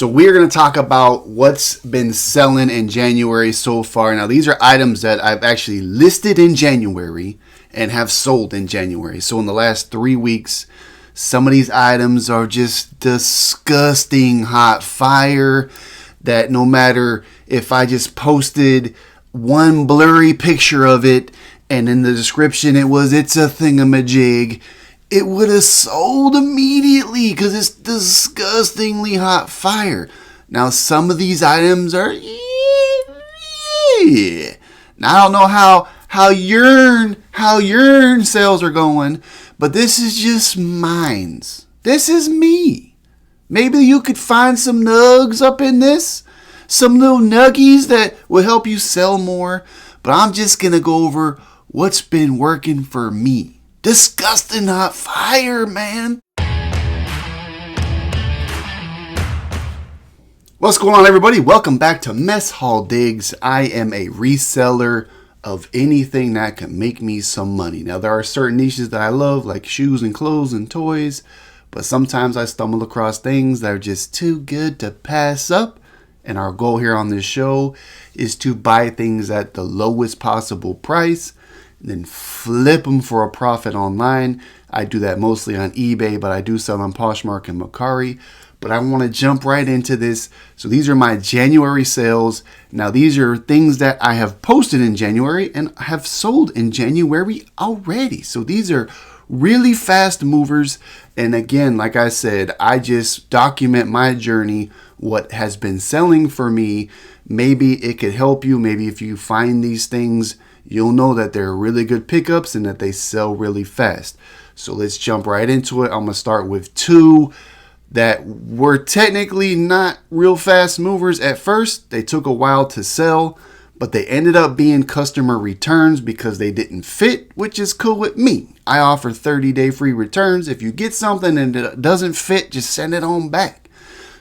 So we're going to talk about what's been selling in January so far. Now, these are items that I've actually listed in January and have sold in January. So in the last 3 weeks, some of these items are just disgusting hot fire that no matter if I just posted one blurry picture of it and in the description it's a thingamajig, it would have sold immediately because it's disgustingly hot fire. Now, some of these items are... Now, I don't know how Yearn sales are going, but this is just mines. This is me. Maybe you could find some nugs up in this. Some little nuggies that will help you sell more. But I'm just going to go over what's been working for me. Disgusting hot fire, man. What's going on, everybody? Welcome back to Mess Hall Digs. I am a reseller of anything that can make me some money. Now, there are certain niches that I love, like shoes and clothes and toys, but sometimes I stumble across things that are just too good to pass up. And our goal here on this show is to buy things at the lowest possible price, then flip them for a profit online. I do that mostly on eBay, but I do sell on Poshmark and Mercari. But I want to jump right into this. So these are my January sales. Now, these are things that I have posted in January and have sold in January already. So these are really fast movers. And again, like I said, I just document my journey, what has been selling for me. Maybe it could help you. Maybe if you find these things, you'll know that they're really good pickups and that they sell really fast. So let's jump right into it. I'm going to start with two that were technically not real fast movers at first. They took a while to sell, but they ended up being customer returns because they didn't fit, which is cool with me. I offer 30-day free returns. If you get something and it doesn't fit, just send it on back.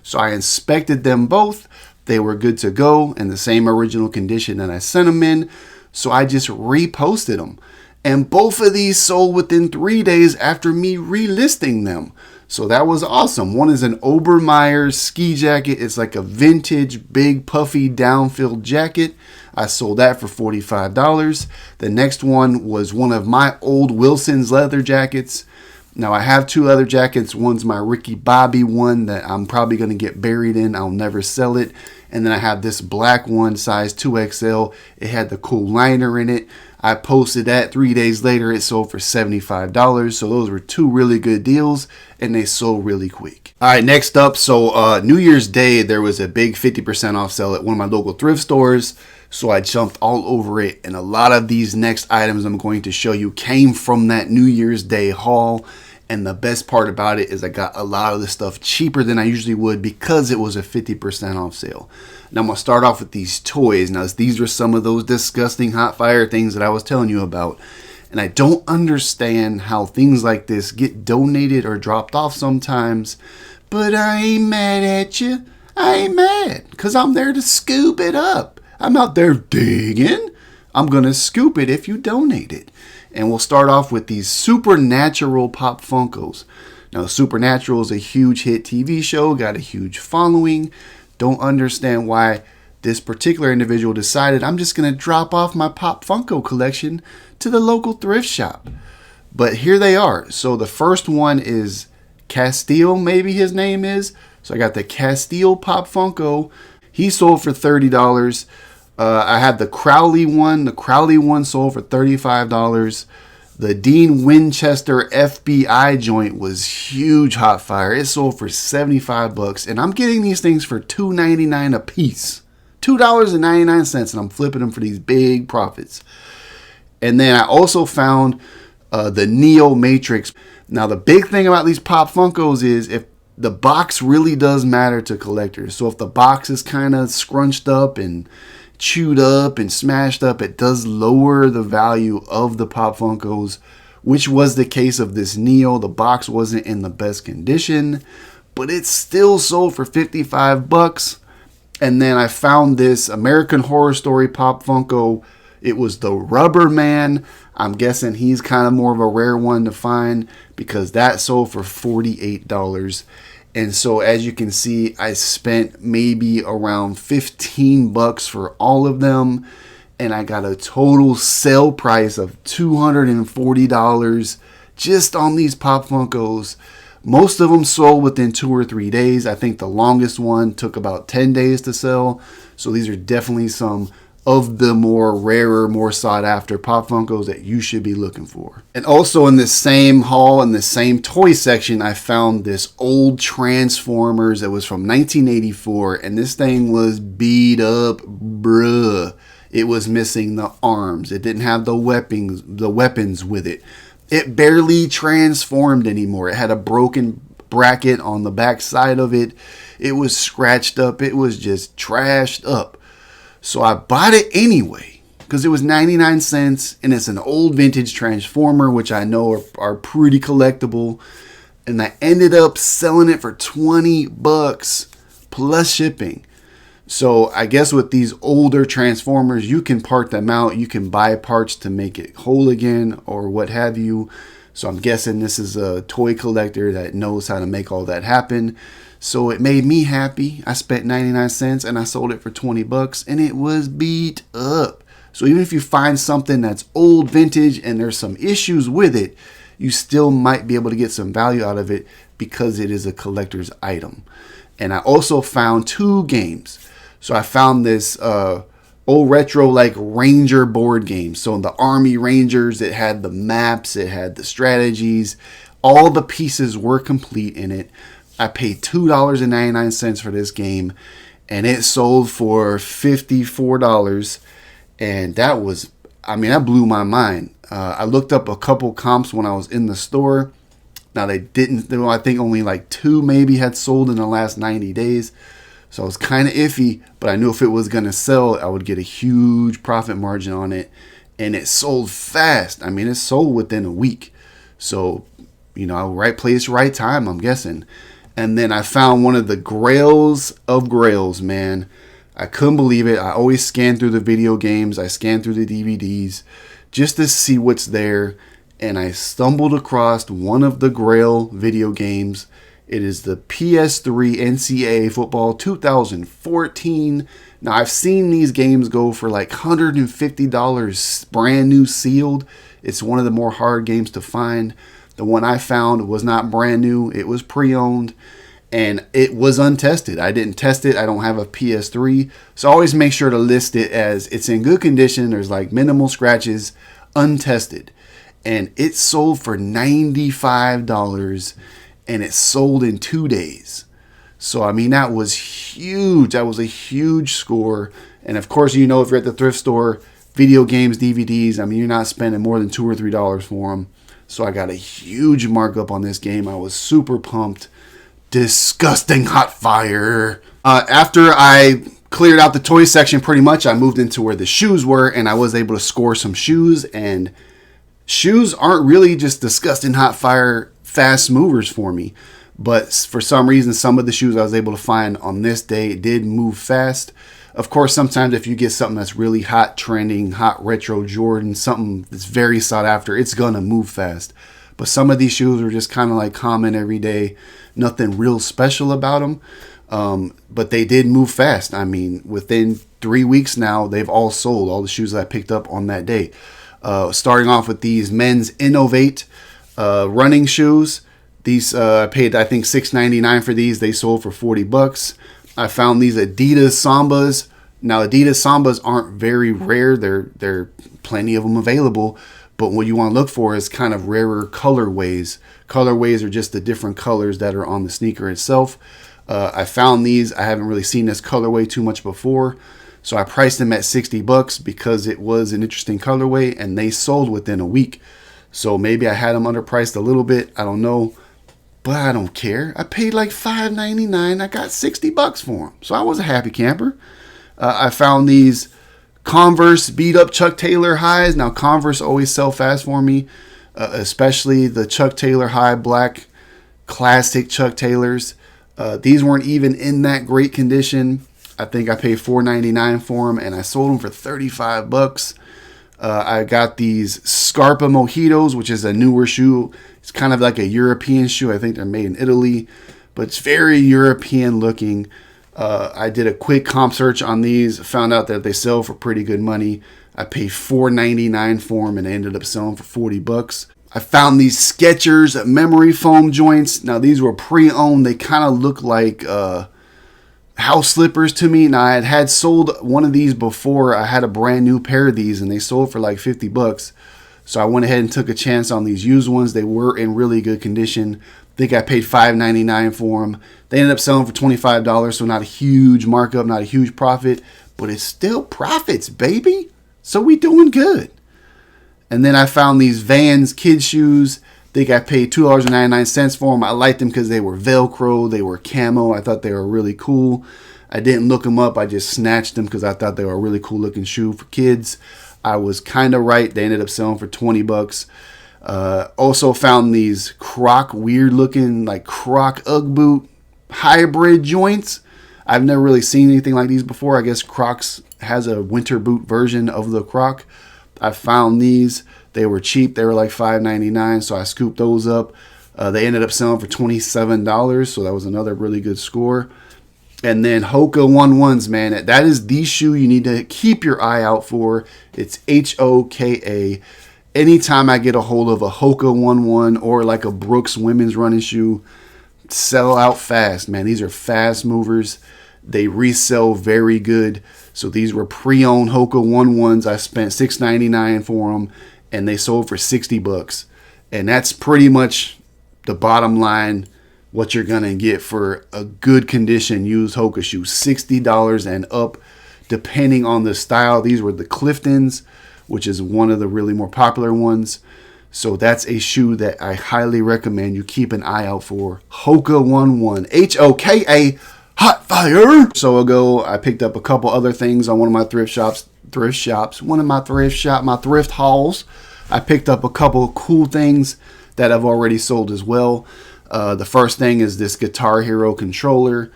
So I inspected them both. They were good to go in the same original condition that I sent them in. So I just reposted them. And both of these sold within 3 days after me relisting them. So that was awesome. One is an Obermeyer ski jacket. It's like a vintage, big, puffy, down-filled jacket. I sold that for $45. The next one was one of my old Wilson's leather jackets. Now, I have two leather jackets. One's my Ricky Bobby one that I'm probably going to get buried in. I'll never sell it. And then I have this black one, size 2XL. It had the cool liner in it. I posted that 3 days later. It sold for $75. So those were two really good deals, and they sold really quick. All right, next up. So New Year's Day, there was a big 50% off sale at one of my local thrift stores. So I jumped all over it. And a lot of these next items I'm going to show you came from that New Year's Day haul. And the best part about it is I got a lot of the stuff cheaper than I usually would because it was a 50% off sale. Now I'm going to start off with these toys. Now these are some of those disgusting hot fire things that I was telling you about. And I don't understand how things like this get donated or dropped off sometimes. But I ain't mad at you. I ain't mad because I'm there to scoop it up. I'm out there digging. I'm going to scoop it if you donate it. And we'll start off with these Supernatural Pop Funkos. Now, Supernatural is a huge hit TV show, got a huge following. Don't understand why this particular individual decided I'm just going to drop off my Pop Funko collection to the local thrift shop. But here they are. So the first one is Castile, maybe his name is. So I got the Castile Pop Funko. He sold for $30. I had the Crowley one. The Crowley one sold for $35. The Dean Winchester FBI joint was huge hot fire. It sold for $75. And I'm getting these things for $2.99 a piece. $2.99, and I'm flipping them for these big profits. And then I also found the Neo Matrix. Now, the big thing about these Pop Funkos is if the box really does matter to collectors. So if the box is kind of scrunched up and chewed up and smashed up, it does lower the value of the Pop Funkos, which was the case of this Neo. The box wasn't in the best condition, but it still sold for $55. And then I found this American Horror Story Pop Funko. It was the Rubber Man. I'm guessing he's kind of more of a rare one to find because that sold for $48. And so as you can see, I spent maybe around 15 bucks for all of them. And I got a total sale price of $240 just on these Pop Funkos. Most of them sold within 2 or 3 days. I think the longest one took about 10 days to sell. So these are definitely some of the more rarer, more sought after Pop Funkos that you should be looking for. And also in this same haul, in the same toy section, I found this old Transformers that was from 1984. And this thing was beat up, bruh. It was missing the arms. It didn't have the weapons with it. It barely transformed anymore. It had a broken bracket on the back side of it. It was scratched up. It was just trashed up. So I bought it anyway because it was 99 cents and it's an old vintage Transformer, which I know are pretty collectible. And I ended up selling it for 20 bucks plus shipping. So I guess with these older Transformers, you can part them out. You can buy parts to make it whole again or what have you. So I'm guessing this is a toy collector that knows how to make all that happen. So it made me happy. I spent 99 cents and I sold it for 20 bucks and it was beat up. So even if you find something that's old vintage and there's some issues with it, you still might be able to get some value out of it because it is a collector's item. And I also found 2 games. So I found this old retro like Ranger board game. So in the Army Rangers, it had the maps, it had the strategies. All the pieces were complete in it. I paid $2.99 for this game and it sold for $54. And that was, that blew my mind. I looked up a couple comps when I was in the store. Now I think only like 2 maybe had sold in the last 90 days. So it was kind of iffy, but I knew if it was going to sell, I would get a huge profit margin on it. And it sold fast. It sold within a week. So, right place, right time, I'm guessing. And then I found one of the grails of grails, man. I couldn't believe it. I always scan through the video games. I scan through the DVDs just to see what's there. And I stumbled across one of the grail video games. It is the PS3 NCAA Football 2014. Now, I've seen these games go for like $150 brand new sealed. It's one of the more hard games to find. The one I found was not brand new. It was pre-owned and it was untested. I didn't test it. I don't have a PS3. So I always make sure to list it as it's in good condition. There's like minimal scratches, untested. And it sold for $95 and it sold in 2 days. So, that was huge. That was a huge score. And of course, if you're at the thrift store, video games, DVDs, you're not spending more than $2 or $3 for them. So I got a huge markup on this game. I was super pumped. Disgusting hot fire. After I cleared out the toy section pretty much, I moved into where the shoes were and I was able to score some shoes. And shoes aren't really just disgusting hot fire fast movers for me. But for some reason, some of the shoes I was able to find on this day did move fast. Of course, sometimes if you get something that's really hot, trending, hot retro Jordan, something that's very sought after, it's going to move fast. But some of these shoes were just kind of like common every day. Nothing real special about them. But they did move fast. Within 3 weeks now, they've all sold. All the shoes that I picked up on that day. Starting off with these men's Innovate running shoes. These I paid, I think, $6.99 for these. They sold for 40 bucks. I found these Adidas Sambas. Now, Adidas Sambas aren't very rare. There plenty of them available. But what you want to look for is kind of rarer colorways. Colorways are just the different colors that are on the sneaker itself. I found these. I haven't really seen this colorway too much before. So I priced them at 60 bucks because it was an interesting colorway and they sold within a week. So maybe I had them underpriced a little bit. I don't know. But I don't care. I paid like $5.99. I got 60 bucks for them. So I was a happy camper. I found these Converse beat up Chuck Taylor highs. Now Converse always sell fast for me, especially the Chuck Taylor high black classic Chuck Taylors. These weren't even in that great condition. I think I paid $4.99 for them and I sold them for 35 bucks. I got these Scarpa Mojitos, which is a newer shoe. It's kind of like a European shoe. I think they're made in Italy. but it's very European looking. I did a quick comp search on these, found out that they sell for pretty good money. I paid $4.99 for them and I ended up selling for $40. I found these Skechers memory foam joints. Now these were pre-owned. They kind of look like house slippers to me. Now I had sold one of these before. I had a brand new pair of these and they sold for like $50. So I went ahead and took a chance on these used ones. They were in really good condition. I think I paid $5.99 for them. They ended up selling for $25, so not a huge markup, not a huge profit, but it's still profits, baby. So we doing good. And then I found these Vans kids shoes. I think I paid $2.99 for them. I liked them because they were Velcro, they were camo. I thought they were really cool. I didn't look them up. I just snatched them because I thought they were a really cool looking shoe for kids. I was kind of right. They ended up selling for $20. Also found these Croc, weird looking like Croc Ugg boot hybrid joints. I've never really seen anything like these before. I guess Crocs has a winter boot version of the Croc. I found these. They were cheap. They were like $5.99, so I scooped those up. They ended up selling for $27, so that was another really good score. And then Hoka 11s, man. That is the shoe you need to keep your eye out for. It's Hoka. Anytime I get a hold of a Hoka 11 or like a Brooks women's running shoe, sell out fast, man. These are fast movers. They resell very good. So these were pre-owned Hoka 11s. I spent $6.99 for them, and they sold for $60. And that's pretty much the bottom line, what you're going to get for a good condition used Hoka shoe. $60 and up, depending on the style. These were the Cliftons, which is one of the really more popular ones. So that's a shoe that I highly recommend you keep an eye out for. Hoka 11, Hoka, hot fire. So ago, I picked up a couple other things on one of my thrift shops, my thrift hauls. I picked up a couple cool things that I've already sold as well. The first thing is this Guitar Hero controller.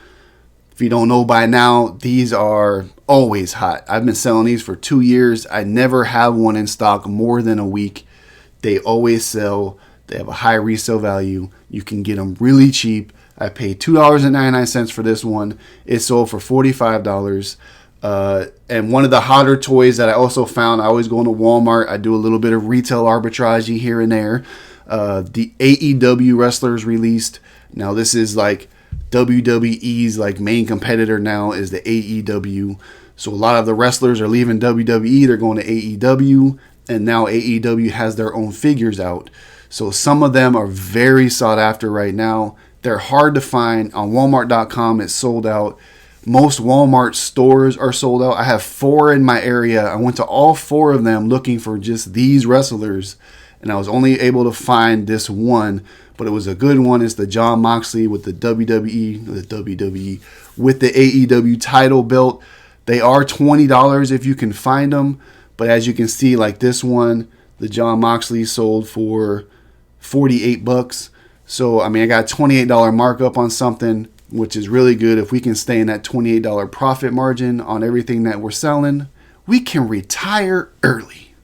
If you don't know by now, these are always hot. I've been selling these for 2 years. I never have one in stock more than a week. They always sell. They have a high resale value. You can get them really cheap. I paid $2.99 for this one. It sold for $45. And one of the hotter toys that I also found, I always go into Walmart. I do a little bit of retail arbitrage here and there. The AEW wrestlers released. Now this is like WWE's like main competitor now is the AEW. So a lot of the wrestlers are leaving WWE. They're going to AEW. And now AEW has their own figures out. So some of them are very sought after right now. They're hard to find. On Walmart.com, it's sold out. Most Walmart stores are sold out. I have 4 in my area. I went to all 4 of them looking for just these wrestlers. And I was only able to find this one. But it was a good one. It's the Jon Moxley with the WWE, with the AEW title belt. They are $20 if you can find them. But as you can see, like this one, the Jon Moxley sold for $48. So, I mean, I got a $28 markup on something, which is really good. If we can stay in that $28 profit margin on everything that we're selling, we can retire early.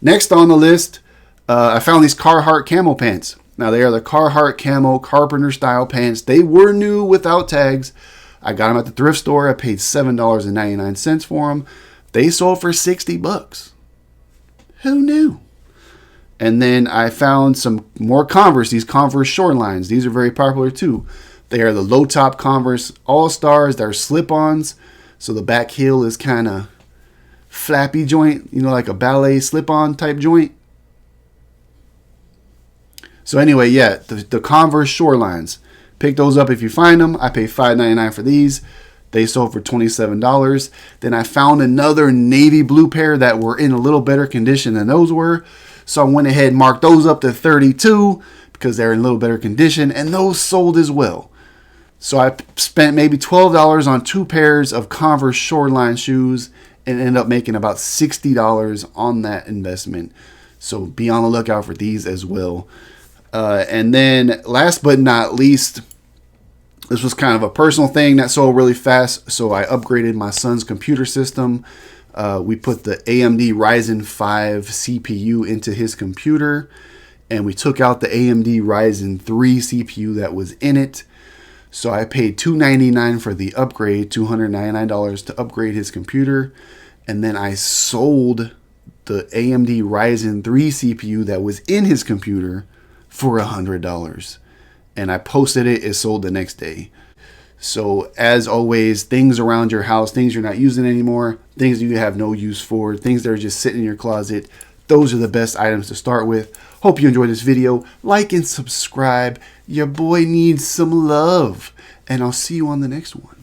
Next on the list, I found these Carhartt camo pants. Now, they are the Carhartt camo carpenter style pants. They were new without tags. I got them at the thrift store. I paid $7.99 for them. They sold for $60. Who knew? And then I found some more Converse, these Converse shortlines. These are very popular too. They are the low top Converse All-Stars. They're slip-ons. So the back heel is kind of flappy joint, you know, like a ballet slip-on type joint. So anyway, yeah, the Converse shorelines. Pick those up if you find them. I paid $5.99 for these. They sold for $27. Then I found another navy blue pair that were in a little better condition than those were. So I went ahead and marked those up to $32 because they're in a little better condition. And those sold as well. So I spent maybe $12 on 2 pairs of Converse Shoreline shoes and ended up making about $60 on that investment. So be on the lookout for these as well. And then last but not least, this was kind of a personal thing that sold really fast, so I upgraded my son's computer system. We put the AMD Ryzen 5 CPU into his computer, and we took out the AMD Ryzen 3 CPU that was in it. So I paid $299 for the upgrade, $299 to upgrade his computer. And then I sold the AMD Ryzen 3 CPU that was in his computer for $100. And I posted it, it sold the next day. So as always, things around your house, things you're not using anymore, things you have no use for, things that are just sitting in your closet, those are the best items to start with. Hope you enjoyed this video. Like and subscribe. Your boy needs some love. And I'll see you on the next one.